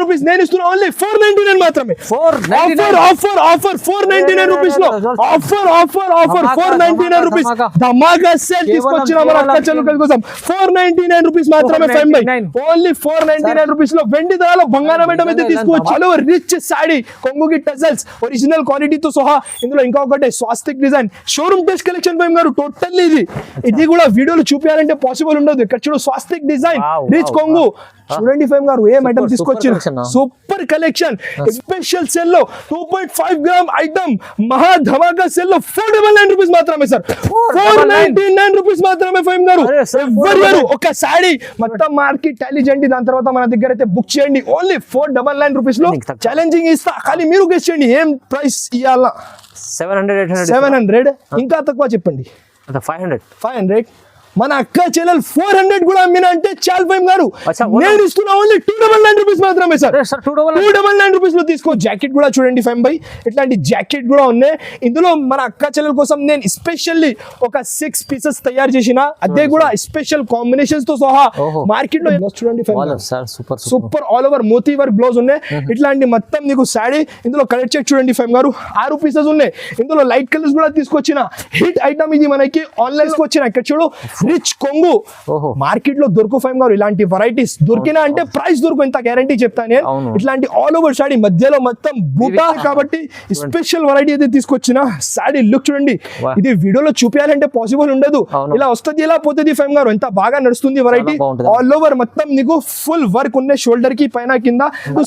Rupees నేను ఇస్తున్నా only 499 మాత్రమే. ఆఫర్ 499 రూపీస్ లో ఆఫర్ 499 రూపీస్ ధమాకా సేల్ తీసుకొచ్చిన మన అక్క చెల్లెల కోసం 499 రూపీస్ మాత్రమే. ఓన్లీ 499 రూపీస్ లో వెండి ధరలో బంగారం ఐటమ్ అయితే తీసుకోవచ్చు. ఆల్ ఓవర్ రిచ్ సాడీ కొంగుకి టజల్స్ ఒరిజినల్ క్వాలిటీతో సహా. ఇందులో ఇంకొకటి స్వాస్తిక్ డిజైన్ షోరూమ్ టెస్ట్ కలెక్షన్ ఫైమ్ గారు టోటల్లీ ఇది కూడా వీడియోలో చూపించాలంటే పాసిబుల్ ఉండదు. ఇక్కడ చూడు స్వాస్తిక్ డిజైన్ రిచ్ కొంగు చూడండి ఫైమ్ గారు ఏం ఐటమ్ తీసుకొచ్చిన సూపర్ కలెక్షన్. స్పెషల్ సెల్ లో 2.5 గ్రామ్ ఐటమ్ మహా ధమాకా సెల్ లో 499 రూపీస్ మాత్రమే సార్. 499 రూపీస్ మాత్రమే ఫైమ్ గారు. ఎవరు ఒక సాడీ మొత్తం మార్కెట్ టాలీ చేయండి, దాని తర్వాత మన దగ్గర అయితే బుక్ చేయండి. ఓన్లీ 499 రూపీస్ లో ఛాలెంజింగ్ ఇస్తా, కానీ మీరు గెస్ చేయండి ఏం ప్రైస్ ఇవ్వాలా. 700 ఇంకా తక్కువ చెప్పండి. 500 మన అక్క చెల్లెలు 400 కూడా అమ్మినా అంటే చాలు ఫైమ్ గారు. నేను ఇస్తున్నా ఓన్లీ 299 రూపీస్ మాత్రమే సార్. 299 రూపీస్ లో తీసుకో. జాకెట్ కూడా చూడండి ఫైమ్ బై, ఇట్లాంటి జాకెట్ కూడా ఉన్నాయి. ఇందులో మన అక్క చెల్లెల కోసం నేను స్పెషల్లీ ఒక 6 పీసెస్ తయారు చేసిన, అదే కూడా స్పెషల్ కాంబినేషన్స్ తో సహా. మార్కెట్ లో చూడండి సూపర్ ఆల్ ఓవర్ మోతీ వర్క్ బ్లౌజ్ ఉన్నాయి. ఇట్లాంటి మొత్తం నీకు సాడీ. ఇందులో కలర్ చెక్ చూడండి ఫైమ్ గారు 6 పీసెస్ ఉన్నాయి. ఇందులో లైట్ కలర్స్ కూడా తీసుకొచ్చిన హిట్ ఐటమ్ ఇది మనకి ఆన్లైన్ తీసుకొచ్చిన. ఇక్కడ చూడు రిచ్ కొంగు మార్కెట్ లో దొరుకు ఫైమ్ గారు. ఇలాంటి వెరైటీస్ దొరికినా అంటే ప్రైస్ దొరుకు, ఇంత గ్యారంటీ చెప్తాను నేను. ఇట్లాంటి ఆల్ ఓవర్ సాడీ మధ్యలో మొత్తం బూటా కాబట్టి స్పెషల్ వెరైటీ అయితే తీసుకొచ్చిన. సాడీ లుక్ చూడండి, ఇది వీడియోలో చూపించాలంటే పాసిబుల్ ఉండదు. ఇలా వస్తుంది ఇలా పోతుంది ఫైమ్ గారు. ఎంత బాగా నడుస్తుంది వెరైటీ. ఆల్ ఓవర్ మొత్తం మీకు ఫుల్ వర్క్ ఉన్నాయి, షోల్డర్ కి పైన కింద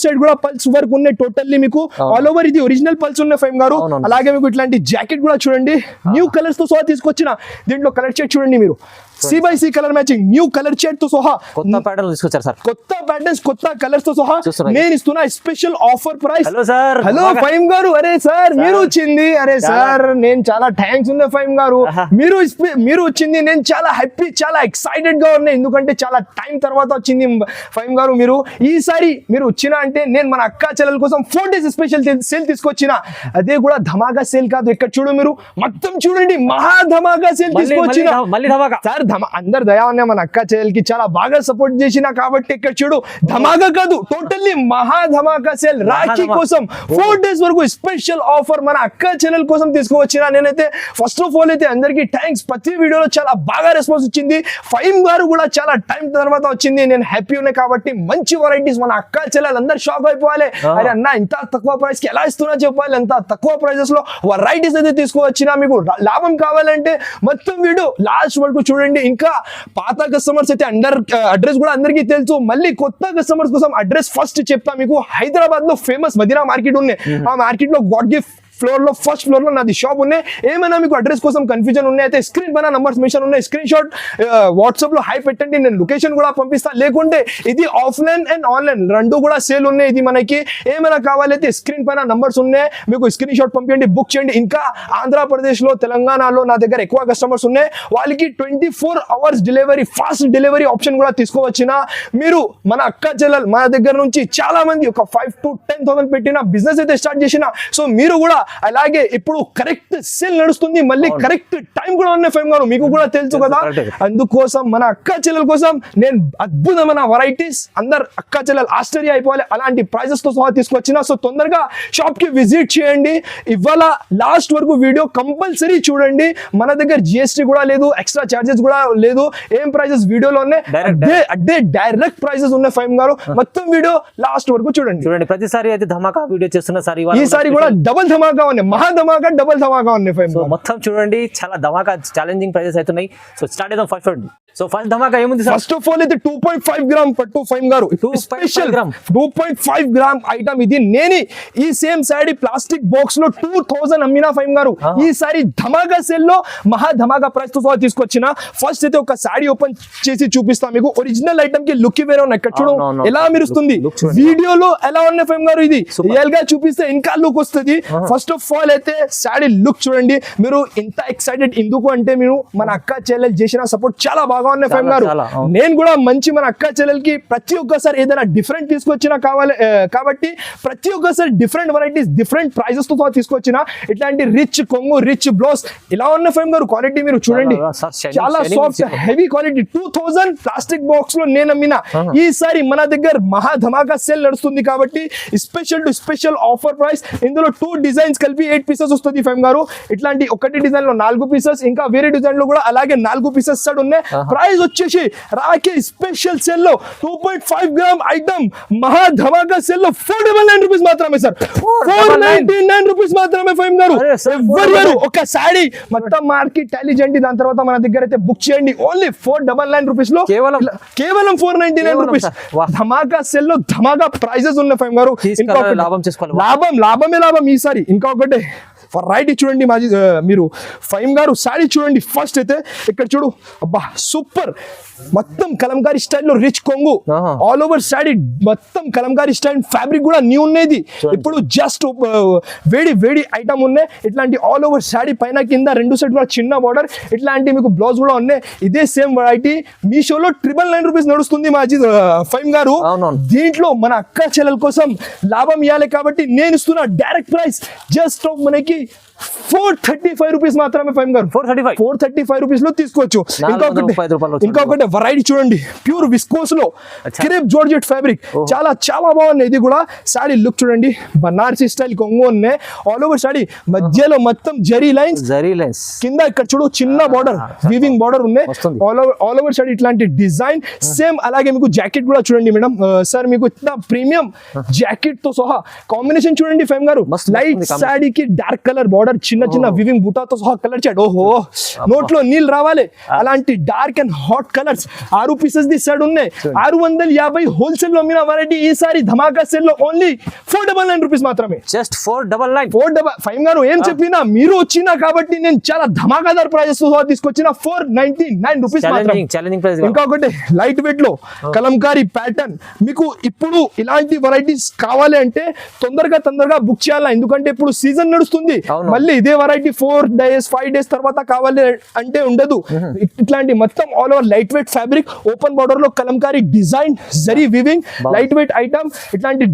సైడ్ కూడా పల్స్ వర్క్ ఉన్నాయి. టోటల్లీ మీకు ఆల్ ఓవర్ ఇది ఒరిజినల్ పల్స్ ఉన్నాయి ఫైమ్ గారు. అలాగే మీకు ఇట్లాంటి జాకెట్ కూడా చూడండి న్యూ కలర్స్ తో సహా తీసుకొచ్చిన. దీంట్లో కలర్ షేడ్ చూడండి మీరు, C/C colour matching new colour shade తో సహా కొత్త ప్యాటర్న్ తీసుకొచ్చారు సార్. కొత్త ప్యాటర్న్స్ కొత్త కలర్స్ తో సహా నేను ఇస్తున్నా స్పెషల్ ఆఫర్ ప్రైస్. హలో ఫైమ్ గారు. అరే సార్ మీరు వచ్చింది. అరే సార్ నేను చాలా థ్యాంక్స్ ఉంది ఫైమ్ గారు. మీరు వచ్చింది నేను చాలా హ్యాపీ, చాలా ఎక్సైటెడ్ గా ఉన్నా. ఎందుకంటే చాలా టైం తర్వాత వచ్చింది ఫైమ్ గారు మీరు. ఈసారి మీరు వచ్చిన అంటే నేను మన అక్క చెల్లెల కోసం 4 days స్పెషల్ సేల్ తీసుకొచ్చిన. అదే కూడా ధమాకా సేల్ కాదు. ఇక్కడ చూడు మీరు మొత్తం చూడండి మహా ధమాకా సేల్ తీసుకొచ్చిన. సార్ అందరు దయా ఉన్నాయి మన అక్క చెల్లెలకి, చాలా బాగా సపోర్ట్ చేసిన కాబట్టి ఇక్కడ చూడు ధమాకా కాదు టోటల్లీ మహా ధమాకా సేల్. రాఖీ కోసం 4 days వరకు స్పెషల్ ఆఫర్ మన అక్క చెల్లెల కోసం తీసుకువచ్చిన. నేనైతే ఫస్ట్ ఆఫ్ ఆల్ అయితే అందరికీ థ్యాంక్స్. ప్రతి వీడియోలో చాలా బాగా రెస్పాన్స్ వచ్చింది. ఫైమ్ గారు కూడా చాలా టైం తర్వాత వచ్చింది. నేను హ్యాపీ ఉన్నాయి కాబట్టి మంచి వెరైటీస్ మన అక్క చెల్లెలు అందరు షాక్ అయిపోవాలి. అరే అన్న ఇంత తక్కువ ప్రైస్ కి ఎలా ఇస్తున్నా చెప్పాలి. ఎంత తక్కువ ప్రైజెస్ లో వెరైటీస్ అయితే తీసుకువచ్చిన. మీకు లాభం కావాలంటే మొత్తం వీడియో లాస్ట్ వరకు చూడండి. ఇంకా పాత కస్టమర్స్ అయితే అడ్రస్ కూడా అందరికీ తెలుసు. మళ్ళీ కొత్త కస్టమర్స్ కోసం అడ్రస్ ఫస్ట్ చెప్తా మీకు. హైదరాబాద్ లో ఫేమస్ మదీనా మార్కెట్ ఉన్నాయి. ఆ మార్కెట్ లో గాడ్ గిఫ్ట్ ఫ్లోర్ లో ఫస్ట్ ఫ్లోర్ లో నాది షాప్ ఉన్నాయి. ఏమైనా మీకు అడ్రస్ కోసం కన్ఫ్యూజన్ ఉన్నాయి అయితే స్క్రీన్ పైన నంబర్స్ మెన్షన్ ఉన్నాయి. స్క్రీన్ షాట్ వాట్సాప్ లో హై పెట్టండి, నేను లొకేషన్ కూడా పంపిస్తా. లేకుంటే ఇది ఆఫ్లైన్ అండ్ ఆన్లైన్ రెండు కూడా సేల్ ఉన్నాయి. ఇది మనకి ఏమైనా కావాలైతే స్క్రీన్ పైన నంబర్స్ ఉన్నాయి, మీకు స్క్రీన్ షాట్ పంపించండి, బుక్ చేయండి. ఇంకా ఆంధ్రప్రదేశ్ లో తెలంగాణలో నా దగ్గర ఎక్కువ కస్టమర్స్ ఉన్నాయి. వాళ్ళకి 24 hours delivery, fast delivery option కూడా తీసుకోవచ్చిన. మీరు మన అక్క చెల్లెలు మన దగ్గర నుంచి చాలా మంది ఒక 5 to 10,000 పెట్టిన బిజినెస్ అయితే స్టార్ట్ చేసిన. సో మీరు కూడా అలాగే ఇప్పుడు కరెక్ట్ సేల్ నడుస్తుంది, మళ్ళీ కరెక్ట్ టైం కూడా ఉన్నాయి ఫైమ్ గారు, మీకు కూడా తెలుసు కదా. అందుకోసం మన అక్క చెల్లెల కోసం నేను అద్భుతమైన వెరైటీస్ అందరు అక్క చెల్లెలు ఆశ్చర్య అయిపోవాలి అలాంటి ప్రైజెస్ తో సహా తీసుకొచ్చిన. సో తొందరగా షాప్ కి విజిట్ చేయండి. ఇవాళ లాస్ట్ వరకు వీడియో కంపల్సరీ చూడండి. మన దగ్గర GST కూడా లేదు, ఎక్స్ట్రా చార్జెస్ కూడా లేదు. ఏం ప్రైజెస్ వీడియోలో ఉన్నాయి అదే డైరెక్ట్ ప్రైజెస్ ఉన్నాయి ఫైమ్ గారు. మొత్తం వీడియో లాస్ట్ వరకు చూడండి. ప్రతిసారి అయితే ధమాకా వీడియో చేస్తున్నా సార్. ఈసారి కూడా డబుల్ ధమాకా ఉన్నాయి, మహా ధమాకా డబుల్ ధమాకా ఉన్నాయి ఫైమ్ గారు. మొత్తం చూడండి చాలా ధమాకా ఛాలెంజింగ్ ప్రైజెస్ అవుతున్నాయి. సో స్టార్ట్ చేద్దాం ఫస్ట్. సో ఫస్ట్ ధమాకా ఏముంది సార్? ఫస్ట్ ఆఫ్ ఆల్ అయితే 2.5 గ్రామ్ పట్టు ఫైమ్ గారు. స్పెషల్ 2.5 గ్రామ్ ఐటమ్ ఇది. నేను ఈ సేమ్ సారీ ప్లాస్టిక్ బాక్స్ లో 2000 అమ్మినా ఫైమ్ గారు. ఈసారి ధమాకా సేల్ లో మహా ధమాకా ప్రైస్ తో తీసుకొచ్చిన. ఫస్ట్ అయితే ఒక సారీ ఓపెన్ చేసి చూపిస్తా మీకు. ఒరిజినల్ ఐటమ్ కి లుక్ వేరే ఉన్నాయి. ఇక్కడ చూడు ఎలా మెరుస్తుంది, వీడియోలో ఎలా ఉన్నాయి ఫైమ్ గారు. ఇది రియల్ గా చూపిస్తే ఇంకా లుక్ వస్తుంది. ఫస్ట్ ఫస్ట్ ఆఫ్ ఆల్ అయితే శారీ లుక్ చూడండి. మీరు ఇంత ఎక్సైటెడ్ ఎందుకు అంటే మీరు మన అక్క చెల్లెలు చేసిన సపోర్ట్ చాలా బాగా ఉన్నాయి ఫైమ్ గారు. నేను కూడా మంచి మన అక్క చెల్లెలకి ప్రతి ఒక్కసారి ఏదైనా డిఫరెంట్ తీసుకొచ్చినా కావాలి కాబట్టి ప్రతి ఒక్కసారి డిఫరెంట్ వెరైటీస్ డిఫరెంట్ ప్రైజెస్ తో తీసుకొచ్చిన ఇట్లాంటి రిచ్ కొంగు రిచ్ బ్లౌజ్ ఇలా ఉన్న ఫైమ్ గారు. క్వాలిటీ మీరు చూడండి చాలా soft heavy quality. 2000 plastic box లో నేను అమ్మిన. ఈసారి మన దగ్గర మహా ధమాకా సేల్ నడుస్తుంది కాబట్టి special to special offer price. ఇందులో 2 డిజైన్స్ కలిపి 8 పీసెస్ వస్తుంది ఫైమ్ గారు. ఇట్లాంటి ఒకటి డిజైన్ లో 4 పీసెస్, ఇంకా వేరే డిజైన్ లో కూడా అలాగే 4 పీసెస్ సెట్ ఉన్నాయి. ప్రైస్ వచ్చేసి రాఖీ స్పెషల్ సేల్ లో 2.5 గ్రామ్ ఐటమ్ మహా ధమాకా సేల్ లో 499 రూపీస్ మాత్రమే సార్. 499 రూపీస్ మాత్రమే ఫైమ్ గారు. ఎవరు ఒక సారీ మొత్తం మార్కెట్ టాలీ చేయండి, దాని తర్వాత మన దగ్గర అయితే బుక్ చేయండి. ఓన్లీ 499 రూపీస్ లో కేవలం 499 రూపీస్ ధమాకా సెల్ లో ధమాకా ప్రైజెస్ ఉన్నాయి ఫైమ్ గారు. లాభమే లాభం ఈసారి. ఇంకా ఒకటే రైట్ చూడండి మాజీ మీరు ఫైమ్ గారు సారీ చూడండి. ఫస్ట్ అయితే ఇక్కడ చూడు, అబ్బా సూపర్ మొత్తం కలంకారీ స్టైల్లో రిచ్ కొంగు ఆల్ ఓవర్ సారీ మొత్తం కలంకారీ స్టైల్. ఫ్యాబ్రిక్ కూడా న్యూ ఉన్నది ఇప్పుడు, జస్ట్ వేడి వేడి ఐటమ్ ఉన్నాయి. ఇట్లాంటి ఆల్ ఓవర్ సారీ పైన కింద 2 సైడ్ కూడా చిన్న బార్డర్, ఇట్లాంటి మీకు బ్లౌజ్ కూడా ఉన్నాయి. ఇదే సేమ్ వెరైటీ మీషోలో 999 రూపీస్ నడుస్తుంది మాజీ ఫైమ్ గారు. దీంట్లో మన అక్క చెల్లెల కోసం లాభం ఇవ్వాలి కాబట్టి నేను ఇస్తున్నా డైరెక్ట్ ప్రైస్ జస్ట్ మనకి 435 రూపీస్ మాత్రమే ఫైమ్ గారు. 435 రూపీస్ లో తీసుకోవచ్చు. ఇంకొకటి వెరైటీ చూడండి, ప్యూర్ విస్కోస్ లో క్రేప్ జార్జెట్ ఫ్యాబ్రిక్ చాలా చాలా బాగుంది. ఇది కూడా సారీ లుక్ చూడండి, బనారసి స్టైల్ కొంగు ఉన్నాయి ఆల్ ఓవర్ సారీ. మధ్యలో మొత్తం జరీ లైన్స్ కింద ఇక్కడ చూడు చిన్న బార్డర్ వీవింగ్ బార్డర్ ఉన్నాయి ఆల్ ఓవర్ సారీ. ఇట్లాంటి డిజైన్ సేమ్. అలాగే మీకు జాకెట్ కూడా చూడండి మేడం సార్, మీకు ఇట్లా ప్రీమియం జాకెట్ తో సహా కాంబినేషన్ చూడండి ఫైమ్ గారు. లైట్ సాడీకి డార్క్ కలర్ బార్డర్, చిన్న చిన్న వివింగ్ బుటాతో సహా కలర్ చాట్. ఓహో నోట్లో నీళ్ళు రావాలి అలాంటి dark and hot colours. 6 pieces the set ఉన్నాయి. 650 హోల్సేల్ లో అమ్మిన వెరైటీ ఈసారి ధమాకా సేల్ లో ఓన్లీ 499 రూపీస్ మాత్రమే. జస్ట్ 499. ఫైవ్ గారు ఏం చెప్పినా మీరు వచ్చినా కాబట్టి నేను చాలా ధమాకాదార్ ప్రైజెస్ తీసుకొచ్చిన 499 రూపీస్ మాత్రమే. ఇంకొకటి లైట్ వెయిట్ లో కలంకారీ ప్యాటర్న్. మీకు ఇప్పుడు ఇలాంటి వెరైటీస్ కావాలి అంటే తొందరగా బుక్ చేయాలా, ఎందుకంటే ఇప్పుడు సీజన్ నడుస్తుంది. మళ్ళీ ఇదే వెరైటీ 4 days 5 days తర్వాత కావాలి అంటే ఉండదు. ఇట్లాంటి మొత్తం all over light weight fabric, open border లో Kalamkari design, zari weaving, light weight item. ఇట్లాంటి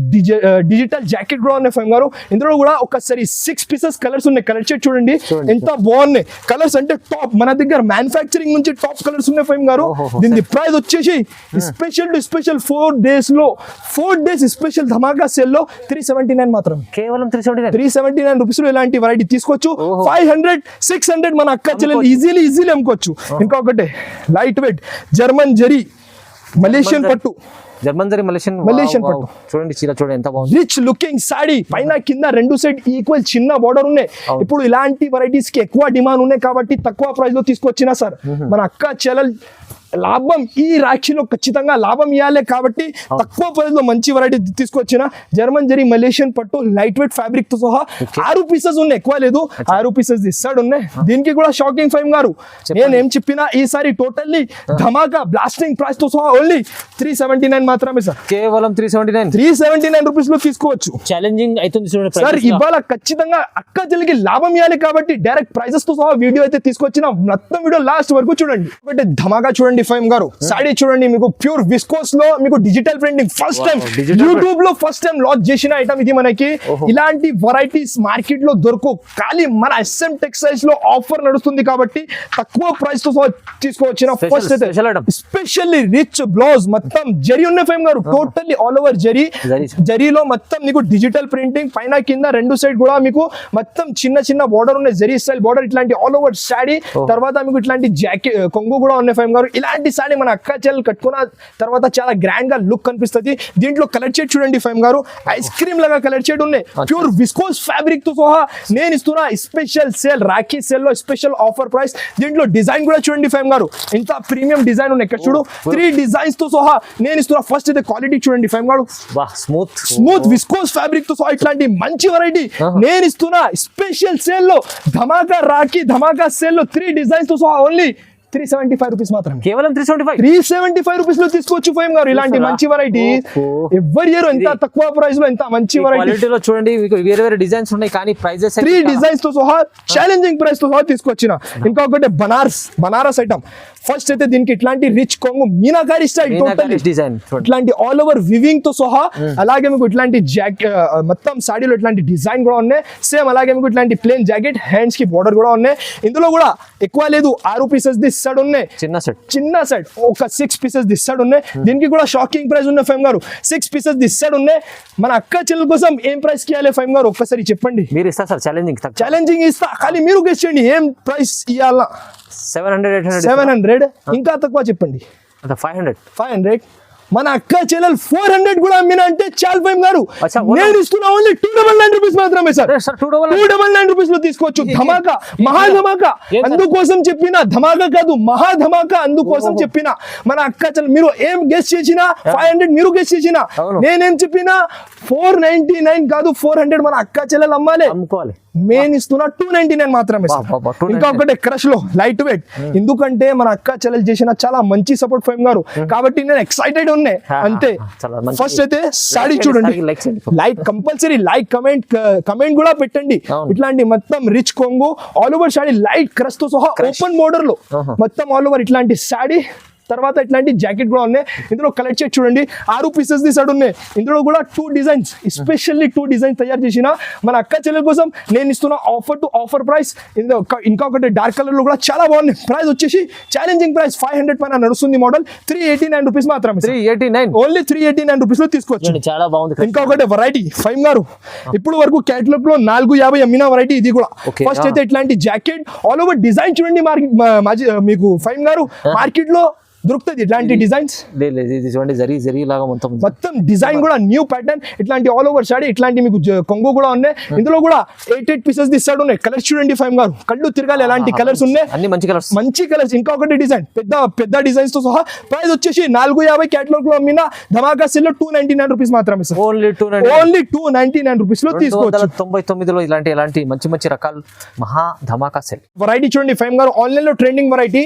డిజిటల్ జాకెట్ కూడా ఉన్నాయి ఫైమ్ గారు. ఇందులో కూడా ఒకసారి 6 పీసెస్ కలర్స్ ఉన్నాయి. కలర్ షేడ్ చూడండి ఎంత బాగున్నాయి కలర్స్, అంటే టాప్ మన దగ్గర మ్యానుఫ్యాక్చరింగ్ నుంచి టాప్ కలర్స్ ఉన్నాయి ఫైమ్ గారు. దీని ప్రైస్ వచ్చేసి స్పెషల్ టు స్పెషల్ 4 days లో 4 days స్పెషల్ ధమాకా సేల్ లో 379 మాత్రం. కేవలం 379 రూపీస్ లో ఇలాంటి వెరైటీ తీసుకోవచ్చు. 500 600 మన అక్క చెల్లెలు ఈజీలీ అమ్ముకోవచ్చు. ఇంకొకటి light weight German zari Malaysian పట్టు. మలేషియన్ పట్టు చూడండి, చీర చూడండి ఎంత బాగుంది. రిచ్ లుకింగ్ సాడీ, పైన కింద 2 సైడ్ ఈక్వల్ చిన్న బార్డర్ ఉన్నాయి. ఇప్పుడు ఇలాంటి వెరైటీస్ కి ఎక్కువ డిమాండ్ ఉన్నాయి కాబట్టి తక్కువ ప్రైస్ లో తీసుకొచ్చినా సార్ మన అక్క చెల్లెలు లాభం ఈ రాఖీలో ఖచ్చితంగా లాభం ఇవ్వాలి కాబట్టి తక్కువ ప్రైస్ లో మంచి వెరైటీ తీసుకొచ్చిన జర్మన్ జరీ మలేషియన్ పట్టు లైట్ వెయిట్ ఫ్యాబ్రిక్ తో సహా 6 పీసెస్ ఉన్నాయి, ఎక్కువ లేదు 6 పీసెస్ ఇస్తాడు ఉన్నాయి. దీనికి కూడా షాకింగ్ ఫైమ్ గారు నేను ఏం చెప్పినా ఈసారి టోటల్లీ ధమాకా బ్లాస్టింగ్ ప్రైస్ తో సహా ఓన్లీ 379 మాత్రమే సార్. కేవలం 379 రూపీస్ లో తీసుకోవచ్చు. ఛాలెంజింగ్ అవుతుంది సార్, ఇవాళ ఖచ్చితంగా అక్క చెల్లికి లాభం ఇవ్వాలి కాబట్టి డైరెక్ట్ ప్రైజెస్ తో సహా వీడియో అయితే తీసుకొచ్చిన. మొత్తం వీడియో లాస్ట్ వరకు చూడండి. ధమాకా చూడండి ఫైమ్ గారు. సాడీ చూడండి, మీకు ప్యూర్ విస్కోస్ లో మీకు digital printing first time YouTube లో లాంచ్ చేసిన ఐటమ్ ఇది. మనకి ఇలాంటి వెరైటీస్ మార్కెట్ లో దొరకు, ఖాళీ మన SM టెక్స్టైల్స్ లో ఆఫర్ నడుస్తుంది కాబట్టి తక్కువ ప్రైస్ తో తీసుకోవచ్చిన. ఫస్ట్ అయితే స్పెషల్లీ రిచ్ బ్లౌజ్ మొత్తం జరీ ఉన్నాయి ఫైమ్ గారు. టోటల్లీ ఆల్ ఓవర్ జరీలో మొత్తం మీకు డిజిటల్ ప్రింటింగ్, పైన కింద 2 సైడ్ కూడా మీకు మొత్తం చిన్న చిన్న బార్డర్ ఉన్నాయి, జరీ స్టైల్ బార్డర్. ఇట్లాంటి ఆల్ ఓవర్ సాడీ తర్వాత మీకు ఇట్లాంటి జాకెట్ కొంగు కూడా ఉన్నాయి ఫైమ్ గారు. ఇలాంటి సారీ మన అక్క చెల్లెలు కట్టుకున్న తర్వాత చాలా గ్రాండ్ గా లుక్ కనిపిస్తుంది. దీంట్లో కలర్ షేడ్ చూడండి ఫైమ్ గారు, ఐస్ క్రీమ్ లాగా కలర్ షేడ్ ఉన్నాయి. ప్యూర్ విస్కోస్ ఫ్యాబ్రిక్ తో సహా నేను ఇస్తున్నా స్పెషల్ సేల్, రాఖీ సేల్ లో స్పెషల్ ఆఫర్ ప్రైస్. దీంట్లో డిజైన్ కూడా చూడండి ఫైమ్ గారు, ఇంత ప్రీమియం డిజైన్ ఉన్నాయి. ఇక్కడ చూడు 3 డిజైన్స్ తో సహా నేను ఇస్తున్నా. ఫస్ట్ అయితే క్వాలిటీ చూడండి ఫైమ్ గారు, స్మూత్ విస్కోస్ ఫ్యాబ్రిక్ తో సహా ఇట్లాంటి మంచి వెరైటీ నేను ఇస్తున్నా స్పెషల్ సేల్ లో. ధమాకా రాఖీ ధమాకా సేల్ లో 3 డిజైన్స్ తో సహా ఓన్లీ 375 రూపీస్ మాత్రమే. కేవలం 375. 375 రూపీస్ లో తీసుకోవచ్చు ఫైమ్ గారు. ఇలాంటి మంచి వెరైటీ ఎవరి ఇయర్ ఎంత తక్కువ ప్రైస్ లో ఎంత మంచి వెరైటీ క్వాలిటీలో చూడండి, మీకు వేరే వేరే డిజైన్స్ ఉన్నాయి కానీ ప్రైజెస్ 3 డిజైన్స్ తో సహా ఛాలెంజింగ్ ప్రైస్ తో సహా తీసుకొచ్చిన. ఇంకొకటి బనారస్ ఐటమ్. ఫస్ట్ అయితే దీనికి ఇట్లాంటి రిచ్ కొంగు మీనాకారి స్టైల్ టోటల్ డిజైన్, ఇట్లాంటి ఆల్ ఓవర్ వివింగ్ తో సహా, అలాగే మీకు ఇట్లాంటి మొత్తం సాడీలో ఇట్లాంటి డిజైన్ కూడా ఉన్నాయి సేమ్. అలాగే మీకు ఇట్లాంటి ప్లేన్ జాకెట్, హ్యాండ్స్ కి బోర్డర్ కూడా ఉన్నాయి. ఇందులో కూడా ఎక్కువ లేదు, 6 పీసెస్ ది సెట్ ఉన్నాయి. చిన్న సెట్ ఒక 6 పీసెస్ ది సెట్ ఉన్నాయి. దీనికి కూడా షాకింగ్ ప్రైస్ ఉన్నాయి ఫైమ్ గారు. 6 పీసెస్ ది సెట్ ఉన్నాయి. మన అక్క చెల్లెల కోసం ఏం ప్రైస్ కి ఇవ్వాలి ఫైమ్ గారు ఒక్కసారి చెప్పండి. మీరు ఇస్తా సార్ ఛాలెంజింగ్ ఇస్తా, కానీ మీరు గెస్ చేయండి ఏం ప్రైస్ ఇవ్వాలా. 700 ఇంకా తక్కువ చెప్పండి. 500 మన అక్క చెల్లెలు 400 కూడా అమ్మినా అంటే చాలు ఫైమ్ గారు. నేను ఇస్తున్నా ఓన్లీ 299 రూపీస్ మాత్రమే సార్. 299 రూపీస్ లో తీసుకోవచ్చు. ధమాకా, మహా ధమాకా. అందుకోసం చెప్పిన ధమాకా కాదు, మహా ధమాకా. అందుకోసం చెప్పిన మన అక్క చెల్లెలు మీరు ఏం గెస్ చేసినా 500 మీరు గెస్ చేసినా, నేనేం చెప్పినా 499 కాదు 400 మన అక్క చెల్లెలు అమ్మాలి. నేను ఇస్తున్నా 299 మాత్రమే. ఇంకా ఒకటి క్రష్ లో లైట్ వెయిట్. ఎందుకంటే మన అక్క చెల్లెలు చేసిన చాలా మంచి సపోర్ట్ ఫైమ్ గారు, కాబట్టి నేను ఎక్సైటెడ్ ఉన్నాయి అంతే. ఫస్ట్ అయితే సాడీ చూడండి, లైక్ కంపల్సరీ లైక్ కమెంట్ కూడా పెట్టండి. ఇట్లాంటి మొత్తం రిచ్ కొంగు all over saree light crush తో సహా ఓపెన్ బోర్డర్ లో మొత్తం ఆల్ ఓవర్ ఇట్లాంటి సాడీ. తర్వాత ఇట్లాంటి జాకెట్ కూడా ఉన్నాయి. ఇందులో కలెక్ట్ చేసి చూడండి, 6 పీసెస్ ది సెట్ ఉన్నాయి. ఇందులో కూడా 2 డిజైన్స్, ఎస్పెషల్లీ 2 డిజైన్స్ తయారు చేసిన మన అక్క చెల్లెల కోసం నేను ఇస్తున్న ఆఫర్ టు ఆఫర్ ప్రైస్. ఇంకొకటి డార్క్ కలర్ లో కూడా చాలా బాగుంది. ప్రైస్ వచ్చేసి ఛాలెంజింగ్ ప్రైస్ 500 పైన నడుస్తుంది. మోడల్ 389 రూపీస్ మాత్రమే. 389 ఓన్లీ 389 రూపీస్ లో తీసుకోవచ్చు. చాలా బాగుంది. ఇంకొకటి వెరైటీ ఫైమ్ గారు, ఇప్పుడు వరకు క్యాటలాగ్ లో 450 అమ్మిన వెరైటీ ఇది కూడా. ఫస్ట్ అయితే ఇట్లాంటి జాకెట్ ఆల్ ఓవర్ డిజైన్ చూడండి. మీకు ఫైమ్ గారు మార్కెట్ లో దొరుకుతుంది ఇట్లాంటి డిజైన్స్. జరీ లాగా మొత్తం డిజైన్ కూడా న్యూ ప్యాటర్న్. ఇట్లాంటి ఆల్ ఓవర్ సాడీ, ఇట్లాంటి మీకు కొంగు కూడా ఉన్నాయి. ఇందులో కూడా 8 పీసెస్ తీస్తాడు ఉన్నాయి. కలర్స్ చూడండి ఫైమ్ గారు, కళ్ళు తిరగాలి ఎలాంటి కలర్స్ ఉన్నాయి, అన్ని మంచి కలర్స్. ఇంకొకటి డిజైన్ పెద్ద డిజైన్స్ తో సహా. ప్రైస్ వచ్చేసి 450 క్యాటలాగ్ లో అమ్మిన ధమాకా సెల్ లో 299 రూపీస్ మాత్రమే సార్. ఓన్లీ 299 రూపీస్ లో తీసుకోవచ్చు. 299 లో ఇలాంటి మంచి రకాలు మహా ధమాకా సెల్ వెరైటీ చూడండి ఫైమ్ గారు. ఆన్లైన్ లో ట్రెండింగ్ వెరైటీ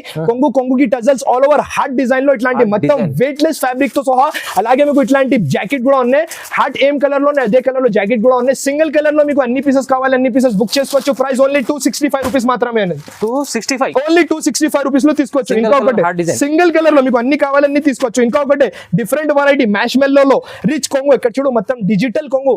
కొంగుకి tassels all over heart design లో ఇట్లాంటి మొత్తం వెయిట్ లెస్ ఫ్యాబ్రిక్ తో సహా. అలాగే మీకు ఇట్లాంటి జాకెట్ కూడా ఉన్నాయి. హార్ట్ ఏం కలర్ లో అదే కలర్ లో జాకెట్ కూడా ఉన్నాయి. సింగిల్ కలర్ లో మీకు అన్ని పీసెస్ కావాలి, అన్ని పీసెస్ బుక్ చేసుకోవచ్చు. ప్రైస్ ఓన్లీ 265 రూపీస్ మాత్రమే. 265 ఓన్లీ 265 రూపీస్ లో తీసుకోవచ్చు. ఇంకొకటి సింగిల్ కలర్ లో మీకు అన్ని కావాలన్నీ తీసుకోవచ్చు. ఇంకొకటి డిఫరెంట్ వెరైటీ మ్యాష్ మెల్లో లో రిచ్ కొంగు. ఇక్కడ చూడు మొత్తం డిజిటల్ కొంగు,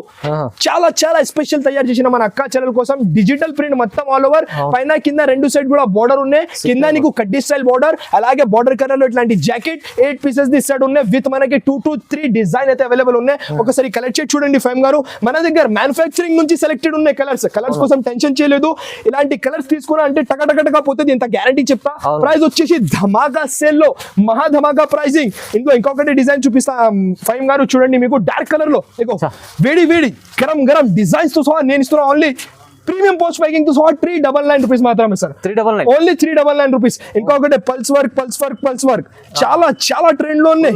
చాలా స్పెషల్ తయారు చేసిన మన అక్క చెల్లెల కోసం. డిజిటల్ ప్రింట్ మొత్తం ఆల్ ఓవర్, పైన కింద 2 సైడ్ కూడా బోర్డర్ ఉన్నాయి. కింద నీకు కడ్డీ స్టైల్ బోర్డర్, అలాగే బోర్డర్ కలర్ లో ఇట్లాంటి జాకెట్ 8 పీసెస్ ది సెట్ ఉన్నాయి. విత్ మనకి 2 to 3 డిజైన్ అయితే అవైలబుల్ ఉన్నాయి. ఒకసారి కలెక్ట్ చేసి చూడండి ఫైమ్ గారు. మన దగ్గర మ్యానుఫ్యాక్చరింగ్ నుంచి సెలెక్టెడ్ ఉన్నాయి కలర్స్ కోసం టెన్షన్ చేయలేదు. ఇలాంటి కలర్స్ తీసుకున్నా అంటే టకటకటగా పోతుంది, ఇంత గ్యారంటీ చెప్తా. ప్రైస్ వచ్చేసి ధమాకా సేల్ లో మహా ధమాకా ప్రైసింగ్. ఇందులో ఇంకొకటి డిజైన్ చూపిస్తా ఫైమ్ గారు. చూడండి మీకు డార్క్ కలర్ లో వేడి గరం డిజైన్స్ తో సహా నేను ఇస్తున్నా ఓన్లీ ప్రీమియం పోస్ట్ ప్యాకింగ్ తో సహా 399 రూపీస్ మాత్రమే సార్. 399 only 399 rupees. ఇంకొకటి పల్స్ వర్క్ చాలా ట్రెండ్ లో ఉన్నాయి.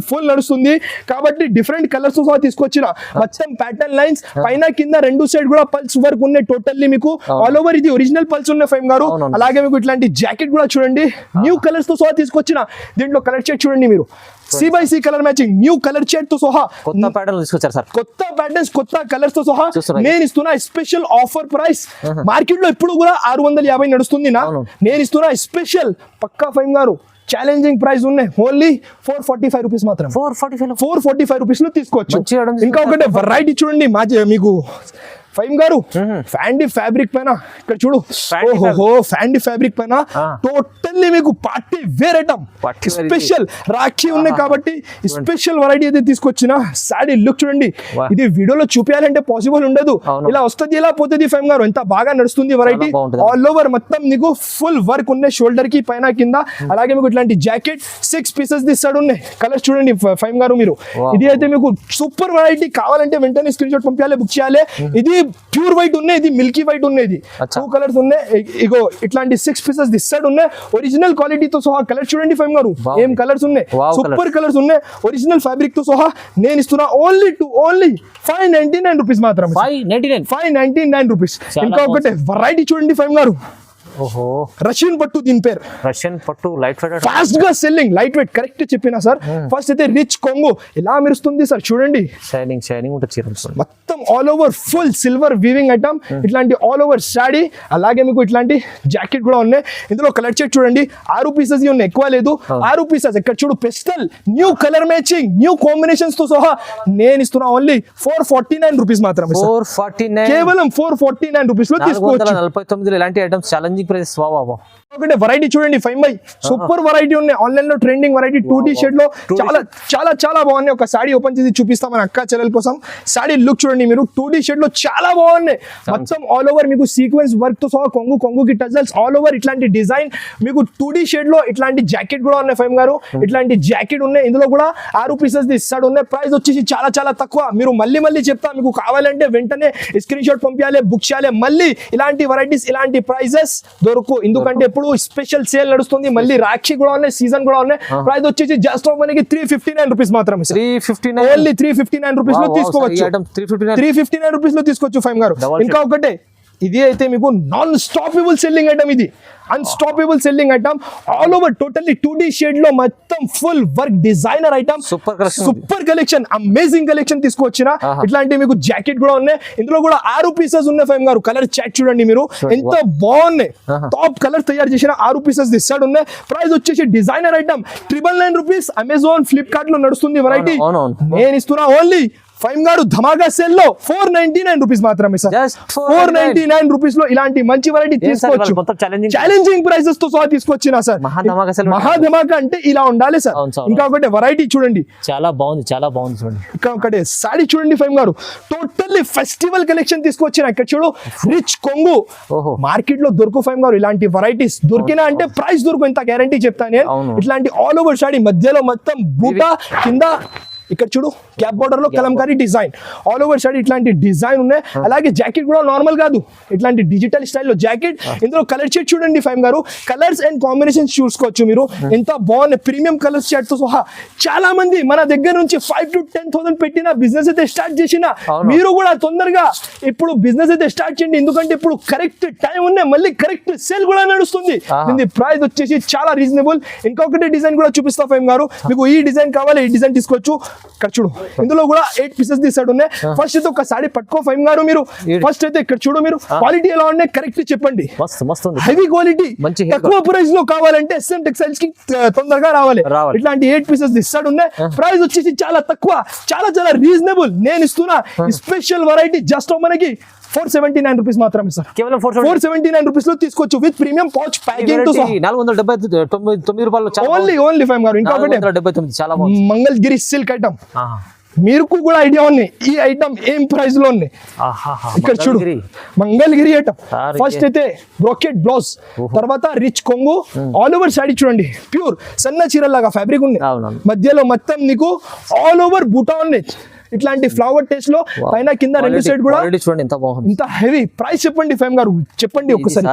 ఫుల్ నడుస్తుంది కాబట్టి డిఫరెంట్ కలర్స్ తో సహా తీసుకొచ్చిన మొత్తం ప్యాటర్న్ లైన్స్. పైన కింద 2 సైడ్ కూడా పల్స్ వర్క్ ఉన్నాయి. టోటల్లీ మీకు ఆల్ ఓవర్ ఇది ఒరిజినల్ పల్స్ ఉన్నాయి ఫైమ్ గారు. అలాగే మీకు ఇట్లాంటి జాకెట్ కూడా చూడండి న్యూ కలర్స్ తో సహా తీసుకొచ్చిన. దీంట్లో కలర్ షేడ్ చూడండి మీరు, C/C colour matching new colour shade తో సహా కొత్త ప్యాటర్న్ తీసుకొచ్చారు సార్. కొత్త ప్యాటర్న్స్ కొత్త కలర్స్ తో సహా నేను ఇస్తున్నా స్పెషల్ ఆఫర్ ప్రైస్. మార్కెట్ లో ఇప్పుడు కూడా 650 నడుస్తుంది. నేను ఇస్తున్నా స్పెషల్ పక్కా ఫైమ్ గారు ఛాలెంజింగ్ ప్రైస్ ఉన్నాయి. ఓన్లీ 445 రూపీస్ మాత్రం. 445 రూపీస్ లో తీసుకోవచ్చు. ఇంకా ఒకటి వెరైటీ చూడండి మీకు ఫైమ్ గారు, ఫ్యాండీ ఫ్యాబ్రిక్ పైన ఇక్కడ చూడు. ఫ్యాండీ ఫ్యాబ్రిక్ పైన టోటల్లీ మీకు party wear item special rakhi ఉన్నాయి కాబట్టి స్పెషల్ వెరైటీ అయితే తీసుకొచ్చిన. సాడీ లుక్ చూడండి, ఇది వీడియోలో చూపించాలంటే పాసిబుల్ ఉండదు. ఇలా వస్తుంది ఇలా పోతుంది ఫైమ్ గారు. ఎంత బాగా నడుస్తుంది వెరైటీ. ఆల్ ఓవర్ మొత్తం మీకు ఫుల్ వర్క్ ఉన్నాయి షోల్డర్ కి పైన కింద. అలాగే మీకు ఇట్లాంటి జాకెట్ 6 పీసెస్ తీస్తాడు ఉన్నాయి. కలర్స్ చూడండి ఫైమ్ గారు మీరు. ఇది అయితే మీకు సూపర్ వెరైటీ. కావాలంటే వెంటనే స్క్రీన్ షాట్ పంపించాలి, బుక్ చేయాలి. ఇది ప్యూర్ వైట్ ఉన్నాయి, ఇది మిల్కీ వైట్ ఉన్నాయి. 2 కలర్స్ ఉన్నాయి. ఇగో ఇట్లాంటి 6 పీసెస్ దిస్ సైడ్ ఉన్నాయి. ఒరిజినల్ క్వాలిటీతో సహా కలర్ చూడండి ఫైమ్ గారు. ఏం కలర్స్ ఉన్నాయి, సూపర్ కలర్స్ ఉన్నాయి. ఒరిజినల్ ఫ్యాబ్రిక్ తో సహా నేను ఇస్తున్నా ఓన్లీ 599 రూపీస్ మాత్రం. 599 రూపీస్. ఇంకా ఒకటి వెరైటీ చూడండి ఫైమ్ గారు. ఓహో, రష్యన్ పట్టు దీని పేరు. రష్యన్ పట్టు లైట్ వెయిట్, ఫాస్ట్ గా సెల్లింగ్, లైట్ వెయిట్, కరెక్ట్ చెప్పినా సార్. ఫస్ట్ అయితే రిచ్ కొంగు ఇలా మెరుస్తుంది సార్, చూడండి షైనింగ్ ఉంటుంది చీర. మొత్తం all over full silver weaving item, ఇట్లాంటి ఆల్ ఓవర్ సాడీ. అలాగే మీకు ఇట్లాంటి జాకెట్ కూడా ఉన్నాయి. ఇందులో కలర్ షేడ్ చూడండి, 6 పీసెస్ ఉన్నాయి, ఎక్కువ లేదు, 6 పీసెస్. ఇక్కడ చూడు pastel, new colour matching, new combinations తో సహా నేను ఇస్తున్నా ఓన్లీ 449 రూపీస్ మాత్రమే. 449, కేవలం 449 రూపీస్ లో తీసుకోవచ్చు. 449 ఇలాంటి ఐటమ్స్ ఛాలెంజింగ్ ప్రైస్. ఒకటే వెరైటీ చూడండి 5 బై సూపర్ వెరైటీ ఉన్నాయి. ఆన్లైన్ లో ట్రెండింగ్ వెరైటీ 2D షేడ్ లో చాలా చాలా చాలా బాగున్నాయి. ఒక సాడీ ఓపెన్ చేసి చూపిస్తాం మన అక్క చెల్లెల కోసం. సాడీ లుక్ చూడండి మీరు, 2D షేడ్ లో చాలా బాగున్నాయి. మొత్తం ఆల్ ఓవర్ మీకు సీక్వెన్స్ వర్క్ తో సహా కొంగుకి టజల్స్ ఆల్ ఓవర్ ఇట్లాంటి డిజైన్. మీకు 2D షేడ్ లో ఇట్లాంటి జాకెట్ కూడా ఉన్నాయి ఫైమ్ గారు, ఇట్లాంటి జాకెట్ ఉన్నాయి. ఇందులో కూడా 6 పీసెస్ ఇస్తాడు ఉన్నాయి. ప్రైస్ వచ్చేసి చాలా చాలా తక్కువ. మీరు మళ్ళీ చెప్తా, మీకు కావాలంటే వెంటనే స్క్రీన్ షాట్ పంపించాలి, బుక్ చేయాలి. మళ్ళీ ఇలాంటి వెరైటీస్ ఇలాంటి ప్రైజెస్ దొరకు, ఎందుకంటే ఇప్పుడు స్పెషల్ సేల్ నడుస్తుంది. మళ్ళీ రాఖీ కూడా ఉన్నాయి, సీజన్ కూడా ఉన్నాయి. ప్రైస్ వచ్చేసి జస్ట్ మనకి 359 రూపీస్ మాత్రమే. 359, ఓన్లీ 359 రూపీస్ లో తీసుకోవచ్చు. 359 రూపీస్ లో తీసుకోవచ్చు ఫైమ్ గారు. ఇంకా ఒకటే, ఇది అయితే మీకు నాన్ స్టాపబుల్ సెల్లింగ్ ఐటమ్, ఇది unstoppable selling item. All over totally 2D shade లో మొత్తం full work designer item. Super collection, amazing collection తీసుకొచ్చిన. ఇట్లాంటి మీకు జాకెట్ కూడా ఉన్నాయి. ఇందులో కూడా 6 పీసెస్ ఉన్నాయి ఫైమ్ గారు. కలర్ చాట్ చూడండి మీరు, ఎంత బాగున్నాయి. టాప్ కలర్ తయారు చేసిన 6 పీసెస్ ఇస్తాడు ఉన్నాయి. ప్రైస్ వచ్చేసి designer item 999 rupees. Amazon, Flipkart లో నడుస్తుంది వెరైటీ. నేను ఇస్తున్నా ఓన్లీ ఫైమ్ గారు ధమాకా సేల్ లో 499 రూపీస్ మాత్రమే సార్. 499 రూపీస్ లో ఇలాంటి మంచి వెరైటీ తీసుకోవచ్చు. ఛాలెంజింగ్ ప్రైసెస్ తో సహా తీసుకొచ్చినా సార్. మహా ధమాకా అంటే ఇలా ఉండాలి సార్. ఇంకా ఒకటి వెరైటీ చూడండి, చాలా బాగుంది చూడండి. ఇంకా ఒకటి సాడీ చూడండి ఫైమ్ గారు, టోటల్లీ ఫెస్టివల్ కలెక్షన్ తీసుకొచ్చిన. ఇక్కడ చూడు రిచ్ కొంగు, మార్కెట్ లో దొరుకు ఫైమ్ గారు ఇలాంటి వెరైటీస్. దొరికినా అంటే ప్రైస్ దొరుకు, ఇంత గ్యారంటీ చెప్తాను నేను. ఇట్లాంటి ఆల్ ఓవర్ సాడీ, మధ్యలో మొత్తం బూటా, కింద ఇక్కడ చూడు క్యాప్ బోర్డర్ లో Kalamkari design, all over side ఇట్లాంటి డిజైన్ ఉన్నాయి. అలాగే జాకెట్ కూడా నార్మల్ కాదు, ఇట్లాంటి డిజిటల్ స్టైల్లో జాకెట్. ఇందులో కలర్ షేడ్ చూడండి ఫైమ్ గారు, కలర్స్ అండ్ కాంబినేషన్స్ చూసుకోవచ్చు మీరు. ఎంత బాగున్నాయి, ప్రీమియం కలర్స్ షేడ్ తో సహా. చాలా మంది మన దగ్గర నుంచి 5,000 to 10,000 పెట్టిన బిజినెస్ అయితే స్టార్ట్ చేసిన. మీరు కూడా తొందరగా ఇప్పుడు బిజినెస్ అయితే స్టార్ట్ చేయండి, ఎందుకంటే ఇప్పుడు కరెక్ట్ టైం ఉన్నాయి, మళ్ళీ కరెక్ట్ సేల్ కూడా నడుస్తుంది. దీని ప్రైస్ వచ్చేసి చాలా రీజనబుల్. ఇంకొకటి డిజైన్ కూడా చూపిస్తా ఫైమ్ గారు, మీకు ఈ డిజైన్ కావాలి ఈ డిజైన్ తీసుకోవచ్చు. ఇక్కడ చూడు, ఇందులో కూడా 8 పీసెస్ తీసాడు ఉన్నాయి. ఫస్ట్ అయితే ఒక సాడీ పట్టుకో ఫైమ్ గారు మీరు. ఫస్ట్ అయితే ఇక్కడ చూడు మీరు, క్వాలిటీ ఎలా ఉన్నాయి కరెక్ట్ చెప్పండి. హెవీ క్వాలిటీ, తక్కువ ప్రైస్ లో కావాలంటే SM టెక్స్టైల్స్ కి తొందరగా రావాలి. ఇట్లాంటి 8 పీసెస్ తీసాడు ఉన్నాయి. ప్రైస్ వచ్చేసి చాలా తక్కువ, చాలా చాలా రీజనబుల్. నేను ఇస్తున్నా స్పెషల్ వెరైటీ జస్ట్ మనకి 479 రూపీస్ మాత్రమే సార్. కేవలం 479 రూపీస్ లో తీసుకోవచ్చు విత్ ప్రీమియం పౌచ్ ప్యాకింగ్ తో. 479 రూపాయలు ఓన్లీ ఫైవ్ గారు. ఇంకా మంగళగిరి సిల్క్ ఐటమ్, మీరు కూడా ఐడియా ఉన్నాయి ఈ ఐటమ్ ఏం ప్రైస్ లో ఉన్నాయి. ఇక్కడ చూడు మంగళగిరి ఐటమ్. ఫస్ట్ అయితే బ్రోకెట్ బ్లౌజ్, తర్వాత రిచ్ కొంగు, ఆల్ ఓవర్ సాడీ చూడండి, ప్యూర్ సన్న చీరలాగా ఫ్యాబ్రిక్ ఉంది. మధ్యలో మొత్తం నీకు ఆల్ ఓవర్ బూటా ఉన్నాయి. ఇట్లాంటి ఫ్లవర్ టేస్ట్ లో పైన కింద రెండు సైడ్ కూడా చూడండి ఎంత బాగుంది, ఇంత హెవీ. ప్రైస్ చెప్పండి ఫేమ్ గారు, చెప్పండి ఒకసారి.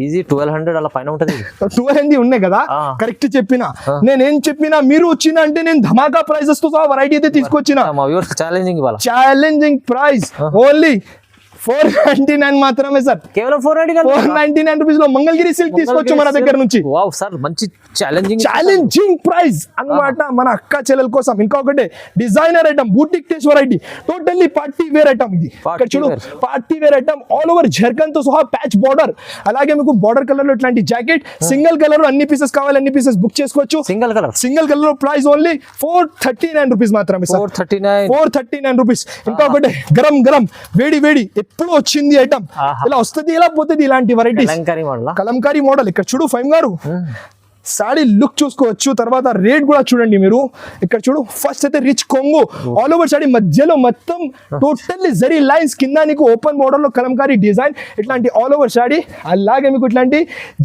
ఈజీ 1200 అలా పైన ఉంటది. 1200 ఉన్నాయి కదా, కరెక్ట్ చెప్పినా. నేనేం చెప్పినా మీరు వచ్చినా అంటే నేను ధమాకా ప్రైజెస్ తో సహా వెరైటీ అయితే తీసుకొచ్చిన. ఛాలెంజింగ్ ప్రైస్ ఓన్లీ 499 మాత్రమే సార్. కేవలం 499 రూపీస్ లో మంగళగిరి సిల్క్ తీసుకోవచ్చు మన దగ్గర నుంచి. వావ్ సార్, మంచి ఛాలెంజింగ్ ప్రైస్ అన్నమాట మన అక్క చెల్లెల కోసం. ఇంకొకటి designer item, boutique taste variety, totally party wear item. ఇది ఇక్కడ చూడు, party wear item all over zircon తో సహా ప్యాచ్ బార్డర్. అలాగే మీకు బార్డర్ కలర్ లో ఇట్లాంటి జాకెట్, సింగిల్ కలర్ అన్ని పీసెస్ కావాలి అన్ని పీసెస్ బుక్ చేసుకోవచ్చు. సింగిల్ కలర్ లో ప్రైస్ ఓన్లీ 439 రూపీస్ మాత్రమే సార్. 439 రూపీస్. ఇంకొకటి గరం వేడి ఎప్పుడు వచ్చింది ఐటమ్, ఇలా వస్తుంది ఇలా పోతుంది. ఇలాంటి వెరైటీస్ కలంకారీ మోడల్. ఇక్కడ చూడు ఫైమ్ గారు, సాడీ లుక్ చూసుకోవచ్చు. తర్వాత రేట్ కూడా చూడండి మీరు. ఇక్కడ చూడు, ఫస్ట్ అయితే రిచ్ కొంగు, ఆల్ ఓవర్ సాడీ, మధ్యలో మొత్తం టోటల్లీ జరీ లైన్స్, కింద నీకు ఓపెన్ బోర్డర్ లో కలంకారీ డిజైన్, ఇట్లాంటి ఆల్ ఓవర్ సాడీ. అలాగే మీకు ఇట్లాంటి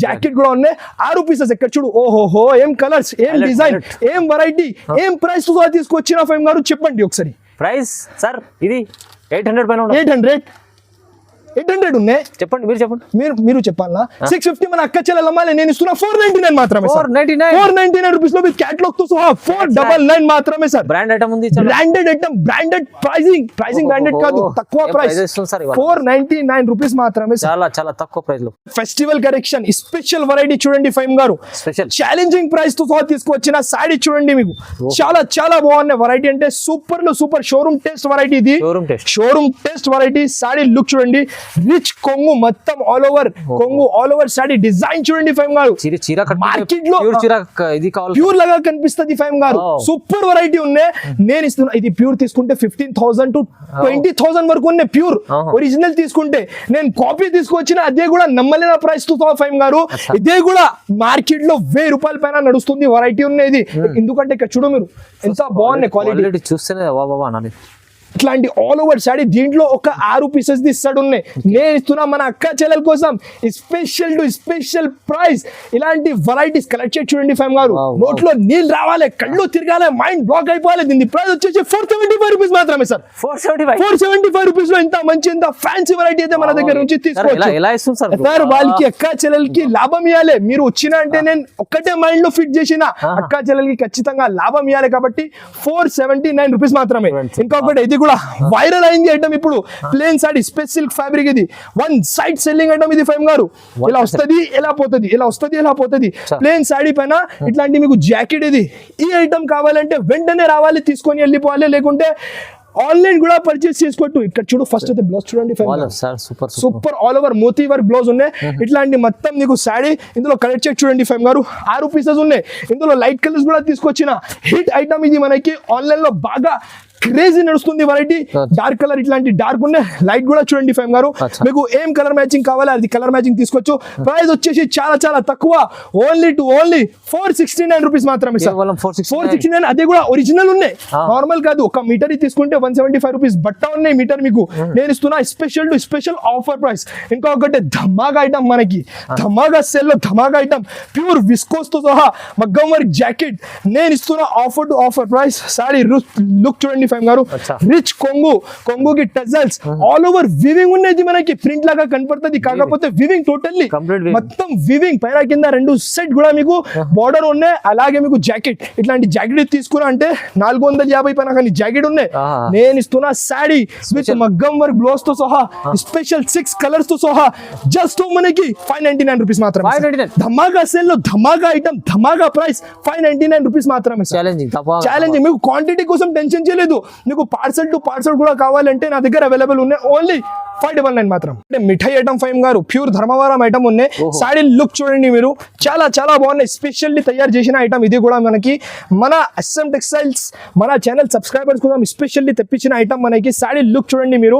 జాకెట్ కూడా ఉన్నాయి. 6 పీసెస్. ఇక్కడ చూడు, ఓహోహో ఏం కలర్స్, ఏం డిజైన్, ఏం వెరైటీ, ఏం ప్రైస్ తీసుకొచ్చినా ఫైమ్ గారు చెప్పండి ఒకసారి. ప్రైస్ సార్ ఇది 800 పైన. 800 800 ఉన్నాయి. చెప్పండి, మీరు చెప్పండి. మీరు చెప్పాలా? 650 మన అక్క చెల్లెలు అమ్మాలి, నేను ఇస్తున్నా 499 మాత్రమే. 499 రూపీస్ లో క్యాటలాగ్ తో సహా 499 మాత్రమే సార్. బ్రాండ్ ఐటమ్ ఉంది, branded item, branded pricing branded కాదు, తక్కువ ప్రైస్ 499 రూపీస్ మాత్రమే. చాలా చాలా తక్కువ ప్రైస్ లో ఫెస్టివల్ కలెక్షన్ స్పెషల్ వెరైటీ చూడండి ఫైమ్ గారు. స్పెషల్ ఛాలెంజింగ్ ప్రైస్ తో సహా తీసుకొచ్చిన సాడీ చూడండి, మీకు చాలా చాలా బాగున్న వెరైటీ, అంటే సూపర్ లో సూపర్ షోరూమ్ టేస్ట్ వెరైటీ. ఇది showroom taste variety. Saree look చూడండి, రిచ్ కొంగు మొత్తం ఆల్ ఓవర్ కొంగు, ఆల్ ఓవర్ సాడీ డిజైన్ చూడండి ఫైమ్ గారు. మార్కెట్ లో ప్యూర్ లాగా కనిపిస్తుంది ఫైమ్ గారు. సూపర్ వెరైటీ ఉన్నాయి. నేను ఇస్తున్నా ఇది ప్యూర్ తీసుకుంటే 15,000 to 20,000 వరకు ఉన్నాయి ప్యూర్. ఒరిజినల్ తీసుకుంటే నేను కాపీ తీసుకొచ్చిన అదే కూడా నమ్మలేని ప్రైస్ తో ఫైమ్ గారు. ఇదే కూడా మార్కెట్ లో 1000 రూపాయల పైన నడుస్తుంది వెరైటీ ఉన్నది. ఎందుకంటే ఇక్కడ చూడు మీరు ఎంత బాగున్నాయి క్వాలిటీ చూస్తేనే అనాలి. ఇట్లాంటి ఆల్ ఓవర్ సాడీ దీంట్లో ఒక 6 పీసెస్ ఇస్తాడు ఉన్నాయి. నేను ఇస్తున్నా మన అక్క చెల్లెల కోసం స్పెషల్ టు స్పెషల్ ప్రైస్. ఇలాంటి వెరైటీస్ కలెక్ట్ చేసి చూడండి ఫైమ్ గారు. నోట్లో నీళ్ళు రావాలి, కళ్ళు తిరగాలి, మైండ్ బ్లాక్ అయిపోవాలి. దీని ప్రైస్ వచ్చేసి 475 రూపీస్ మాత్రమే సార్. 475 రూపీస్ లో ఇంత మంచి ఇంత ఫ్యాన్సీ వెరైటీ అయితే మన దగ్గర నుంచి తీసుకోవచ్చు సార్. వాళ్ళకి అక్క చెల్లెలకి లాభం ఇవ్వాలి. మీరు వచ్చిన అంటే నేను ఒక్కటే మైండ్ లో ఫిట్ చేసిన అక్క చెల్లెలకి ఖచ్చితంగా లాభం ఇవ్వాలి కాబట్టి 479 రూపీస్ మాత్రమే. ఇంకొకటి ఇది కూడా వైరల్ అయింది ఐటమ్ ఇప్పుడు. ప్లేన్ సాడీ స్పెషల్ ఫ్యాబ్రిక్, ఇది 1 సైడ్ సెల్లింగ్ ఐటమ్ ఇది ఫైమ్ గారు. ఇలా వస్తుంది ఎలా పోతుంది, ఇలా వస్తుంది ఎలా పోతుంది. ప్లేన్ సాడీ పైన ఇట్లాంటి మీకు జాకెట్. ఇది ఈ ఐటమ్ కావాలంటే వెంటనే రావాలి, తీసుకొని వెళ్ళిపోవాలి, లేకుంటే ఆన్లైన్ కూడా పర్చేస్ చేసుకోవచ్చు. ఇక్కడ చూడు ఫస్ట్ అయితే బ్లౌజ్ చూడండి, సూపర్ ఆల్ ఓవర్ మోతీ వర్క్ బ్లౌజ్ ఉన్నాయి. ఇట్లాంటి మొత్తం నీకు సాడీ ఇందులో కలెక్ట్ చేసి చూడండి ఫైమ్ గారు. 6 పీసెస్ ఉన్నాయి. ఇందులో లైట్ కలర్స్ కూడా తీసుకొచ్చిన హిట్ ఐటమ్ ఇది. మనకి ఆన్లైన్ లో బాగా క్రేజీ నడుస్తుంది వెరైటీ. డార్క్ కలర్ ఇట్లాంటి డార్క్ ఉన్నాయి. లైట్ కూడా చూడండి ఫైమ్ గారు. మీకు ఏం కలర్ మ్యాచింగ్ కావాలి అది కలర్ మ్యాచింగ్ తీసుకోవచ్చు. ప్రైస్ వచ్చేసి చాలా చాలా తక్కువ, ఓన్లీ 469 రూపీస్ మాత్రమే సార్. 469. అదే కూడా ఒరిజినల్ ఉన్నాయి, నార్మల్ కాదు. ఒక మీటర్ తీసుకుంటే 175 రూపీస్ బట్ట ఉన్నాయి మీటర్ మీకు. నేను ఇస్తున్నా special to special offer price. ఇంకొకటి ధమాగా ఐటమ్, మనకి ధమాగా సెల్ లో ధమాగా ఐటమ్, ప్యూర్ విస్కోస్ తో సహా మగ్గం వర్క్ జాకెట్. నేను ఇస్తున్నా offer to offer price. Sari look చూడండి ఫైమ్ గారు. రిచ్ కొంగుకి టజల్స్ ఆల్ ఓవర్ వివింగ్ ఉన్నది. మనకి ప్రింట్ లాగా కనపడుతుంది, కాకపోతే వివింగ్ టోటల్లీ మొత్తం వివింగ్. పైన కింద 2 సెట్ కూడా మీకు బార్డర్ ఉన్నాయి. అలాగే మీకు జాకెట్, ఇట్లాంటి జాకెట్ తీసుకున్నా అంటే 450 పైన కానీ జాకెట్ ఉన్నాయి. నేను ఇస్తున్నా సాడీ విత్ మగ్గం వర్క్ బ్లౌజ్ తో సహా స్పెషల్ 6 కలర్స్ తో సహా జస్ట్ మనకి 599 రూపీస్ మాత్రమే. ధమాగా సేల్ లో ధమాగా ఐటమ్, ధమాగా ప్రైస్ 599 రూపీస్ మాత్రమే. ఛాలెంజింగ్. మీకు క్వాంటిటీ కోసం టెన్షన్ చేయలేదు. మీకు పార్సల్ టు పార్సల్ కూడా కావాలంటే నా దగ్గర అవైలబుల్ ఉన్నాయి. ఓన్లీ 599 మాత్రం. అంటే మిఠాయి ఐటమ్ ఫైమ్ గారు ప్యూర్ ధర్మవరం ఐటమ్ ఉన్నాయి. సాడీ లుక్ చూడండి మీరు, చాలా చాలా బాగున్నాయి. స్పెషల్లీ తయారు చేసిన ఐటమ్ ఇది కూడా మనకి. మన SM టెక్స్టైల్స్ మన ఛానల్ సబ్స్క్రైబర్స్ కోసం స్పెషల్లీ తెప్పించిన ఐటమ్ మనకి. సాడీ లుక్ చూడండి మీరు.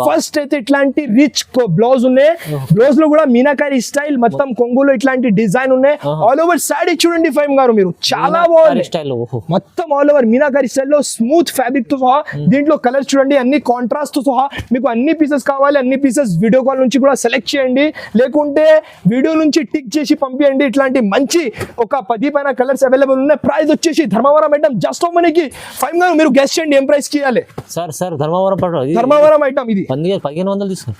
ఫస్ట్ అయితే ఇట్లాంటి రిచ్ బ్లౌజ్ ఉన్నాయి. బ్లౌజ్ లో కూడా మీనాకారి స్టైల్ మొత్తం కొంగులో ఇట్లాంటి డిజైన్ ఉన్నాయి. ఆల్ ఓవర్ సాడీ చూడండి ఫైమ్ గారు మీరు, చాలా బాగుంది. మొత్తం ఆల్ ఓవర్ మీనాకారి స్టైల్ లో స్మూత్ ఫ్యాబ్రిక్ తో సహా. దీంట్లో కలర్స్ చూడండి, అన్ని కాంట్రాస్ట్ తో సహా. మీకు అన్ని పీసెస్ కావాలి, అన్ని పీసెస్ వీడియో కాల్ నుంచి కూడా సెలెక్ట్ చేయండి, లేకుంటే వీడియో నుంచి టిక్ చేసి పంపించండి. ఇట్లాంటి మంచి ఒక 10 పైన కలర్స్ అవైలబుల్ ఉన్నాయి. ప్రైస్ వచ్చేసి ధర్మవరం ఐటమ్ జస్ట్ మనకి ఫైవ్ గారు మీరు గెస్ట్ చేయండి ఏం ప్రైస్ కి ఇవ్వాలి. సార్ ధర్మవరం ఐటమ్ ఇది 1500 తీసుకోండి.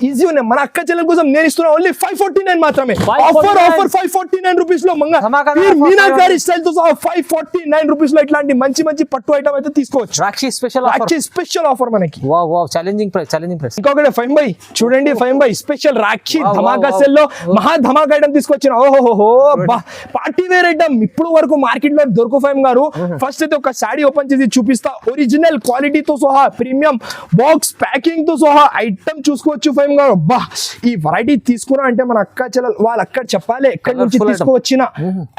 ఈజీ ఉన్నాయి. మన అక్క చెల్లెల కోసం నేను ఇస్తున్నా ఓన్లీ 549 మాత్రమే. ఆఫర్ 549 రూపీస్ లో మీనాకారి స్టైల్ తో 549 రూపీస్ లో ఇట్లాంటి మంచి మంచి పట్టు ఐటమ్ అయితే తీసుకోవచ్చు. రాక్షి స్పెషల్ ఆఫర్ మనకి. Challenging price. ఇంకొకటి ఫైమ్ బై చూడండి, ఫైమ్ బై స్పెషల్ రాక్షి ధమాకా సెల్ లో మహా ధమాకా ఐటమ్ తీసుకొచ్చిన. ఓహో పార్టీ వేర్ ఐటమ్ ఇప్పుడు వరకు మార్కెట్ లో దొరకు ఫైమ్ గారు. ఫస్ట్ అయితే ఒక సాడీ ఓపెన్ చేసి చూపిస్తా. ఒరిజినల్ క్వాలిటీతో సహా ప్రీమియం బాక్స్ ప్యాకింగ్ తో సహా ఐటమ్ చూసుకోవచ్చు ఫైమ్ గారు. ఈ వెరైటీ తీసుకున్నా అంటే మన అక్క చెల్లెలు వాళ్ళు అక్కడ చెప్పాలి ఎక్కడి నుంచి తీసుకువచ్చిన.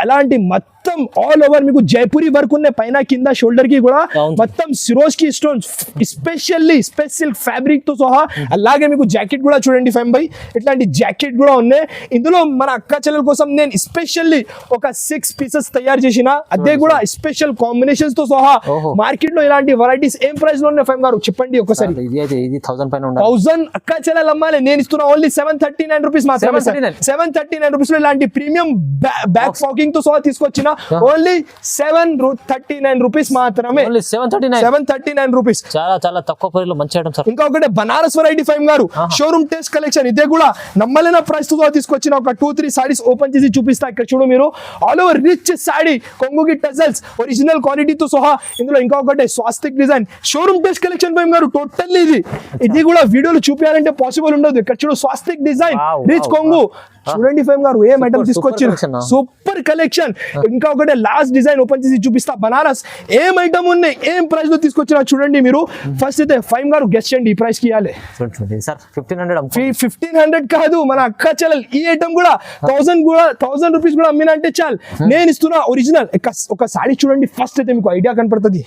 అలాంటి మొత్తం ఆల్ ఓవర్ మీకు జైపూరి వర్క్ ఉన్నాయి పైన కింద షోల్డర్ కి కూడా. మొత్తం సిరోజ్ కి స్టోన్స్ స్పెషల్లీ స్పెషల్ ఫ్యాబ్రిక్ తో సహా. అలాగే మీకు జాకెట్ కూడా చూడండి ఫైమ్ బై, ఇట్లాంటి జాకెట్ కూడా ఉన్నాయి. ఇందులో మన అక్క చెల్లెల కోసం నేను స్పెషల్లీ ఒక 6 పీసెస్ తయారు చేసిన, అదే కూడా స్పెషల్ కాంబినేషన్స్ తో సహా. మార్కెట్ లో ఇలాంటి వెరైటీస్ ఏం ప్రైస్ లో ఉన్నాయి ఫైమ్ గారు చెప్పండి ఒకసారి. 1000 అక్క చెల్లెలు అమ్మాలి. నేను ఇస్తున్నా ఓన్లీ 739 రూపీస్ మాత్రమే. 739 రూపీస్ లో ఇలాంటి ప్రీమియం బ్యాక్ పాకింగ్ తో సహా తీసుకొచ్చిన. ఓన్లీ 739 రూపీస్ మాత్రమే. 739 రూపీస్ చాలా చాలా తక్కువ ప్రైస్ లో మంచి ఐటమ్ సార్. ఇంకొకటి బనారస్ వెరైటీ ఫైమ్ గారు షోరూమ్ టెస్ట్ కలెక్షన్. ఇదే కూడా నమ్మలేన ప్రైస్ తో తీసుకొచ్చిన ఒక 2-3 సారీస్ ఓపెన్ చేసి చూపిస్తా. ఇక్కడ చూడు మీరు ఆల్ ఓవర్ రిచ్ సారీ కొంగుకి టజల్స్ ఒరిజినల్ క్వాలిటీతో సహా. ఇందులో ఇంకా ఒకటి స్వాస్తిక్ డిజైన్ షోరూమ్ టెస్ట్ కలెక్షన్ ఫైమ్ గారు టోటల్లీ ఇది కూడా వీడియోలో చూపించాలంటే పాసిబుల్ ఉండదు. ఇక్కడ చూడు స్వాస్తిక్ డిజైన్ రిచ్ కొంగు చూడండి ఫైమ్ గారు ఏం ఐటమ్ తీసుకొచ్చిన సూపర్ కలెక్షన్. ఇంకా ఒకటే లాస్ట్ డిజైన్ ఓపెన్ చేసి చూపిస్తా. బనారస్ ఏం ఐటమ్ ఉన్నాయి ఏం ప్రైస్ లో తీసుకొచ్చినా చూడండి మీరు. ఫస్ట్ అయితే ఫైమ్ గారు గెస్ట్ చేయండి ఈ ప్రైస్ కి ఇవ్వాలి. 1500 కాదు మన అక్క చెల్లెలు ఈ ఐటమ్ కూడా 1000 రూపీస్ కూడా అమ్మినా అంటే చాలు. నేను ఇస్తున్నా ఒరిజినల్. ఒక సారీ చూడండి ఫస్ట్ అయితే మీకు ఐడియా కనపడుతుంది.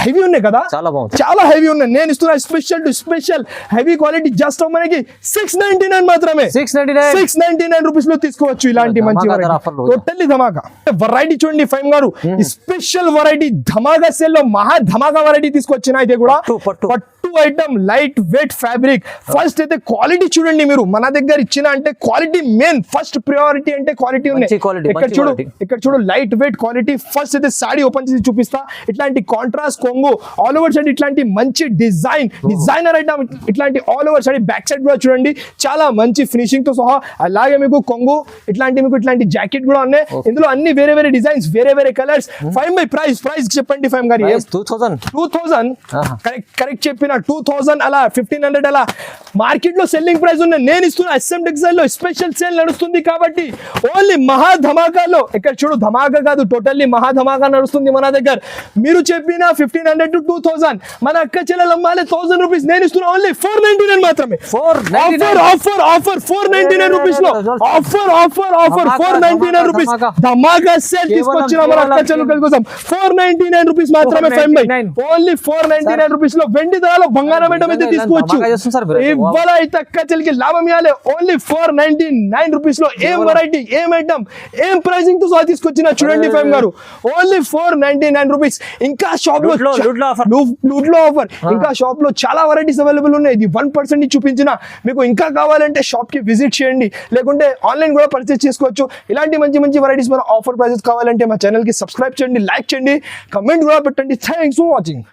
హెవీ ఉన్నాయి కదా చాలా హెవీ ఉన్నాయి. నేను ఇస్తున్నా special to special heavy quality just మనకి 699 మాత్రమే. 699 రూపీస్ లో తీసుకోవచ్చు ఇలాంటి మంచి టోటల్లీ ధమాకా వెరైటీ. చూడండి ఫైమ్ గారు స్పెషల్ వెరైటీ ధమాకా సేల్ లో మహా ధమాకా వెరైటీ తీసుకొచ్చిన. ఇది కూడా పట్టు item light weight fabric. First అయితే క్వాలిటీ చూడండి మీరు. మన దగ్గర ఇచ్చిన అంటే క్వాలిటీ మెయిన్ ఫస్ట్ ప్రియారిటీ అంటే క్వాలిటీ ఉన్నాయి. ఇక్కడ చూడు లైట్ వెయిట్ క్వాలిటీ. ఫస్ట్ అయితే సారీ ఓపెన్ చేసి చూపిస్తా. ఇట్లాంటి కాంట్రాస్ట్ కొంగు ఆల్ ఓవర్ సైడ్ ఇట్లాంటి మంచి డిజైనర్ ఐటమ్. ఇట్లాంటి all over side back side కూడా చూడండి చాలా మంచి ఫినిషింగ్ తో సహా. అలాగే మీకు కొంగు ఇట్లాంటి జాకెట్ కూడా ఉన్నాయి. ఇందులో అన్ని వేరే వేరే డిజైన్స్ వేరే వేరే కలర్స్. ఫైవ్ బై ప్రైస్ చెప్పండి ఫైవ్ గారి. 2000 కరెక్ట్ చెప్పిన. 2000 అలా 1500 అలా మార్కెట్ లో సెల్లింగ్ ప్రైస్ ఉన్నాయి. నేను ఇస్తున్నా SM టెక్స్టైల్ లో స్పెషల్ సేల్ నడుస్తుంది కాబట్టి ఓన్లీ మహా ధమాకాలో. ఇక్కడ చూడు ధమాకా కాదు టోటల్లీ మహా ధమాకా నడుస్తుంది మన దగ్గర. మీరు చెప్పిన 1500 to 2000 మన అక్క చెల్లెలు అమ్మాలి 1000 రూపీస్. నేను ఇస్తున్నా ఓన్లీ 499 మాత్రమే. ఆఫర్ 499 రూపీస్ లో ఆఫర్ 499 రూపీస్ ధమాకా సేల్ తీసుకొచ్చిన మన అక్క చెల్లెల కోసం 499 రూపీస్ మాత్రమే. ఓన్లీ 499 రూపీస్ లో వెండి ధరలో బంగారం ఐటమ్ అయితే తీసుకోవచ్చు. ఇవాళ అయితే అక్క చెల్లికి లాభం ఇవ్వాలి. ఓన్లీ 499 రూపీస్ లో ఏం వెరైటీ ఏం ఐటమ్ ఏం ప్రైసింగ్ తో సహా తీసుకొచ్చిన చూడండి ఫైమ్ గారు. Only 499 rupees. ఇంకా షాప్ లో లూట్లో ఆఫర్. ఇంకా షాప్ లో చాలా వెరైటీస్ అవైలబుల్ ఉన్నాయి. ఇది 1% చూపించిన. మీకు ఇంకా కావాలంటే షాప్ కి విజిట్ చేయండి లేకుంటే ఆన్లైన్ కూడా పర్చేస్ చేసుకోవచ్చు. ఇలాంటి మంచి వెరైటీస్ మన ఆఫర్ ప్రైసెస్ కావాలంటే మా ఛానల్ కి సబ్స్క్రైబ్ చేయండి, లైక్ చేయండి, కమెంట్ కూడా పెట్టండి. Thanks for watching.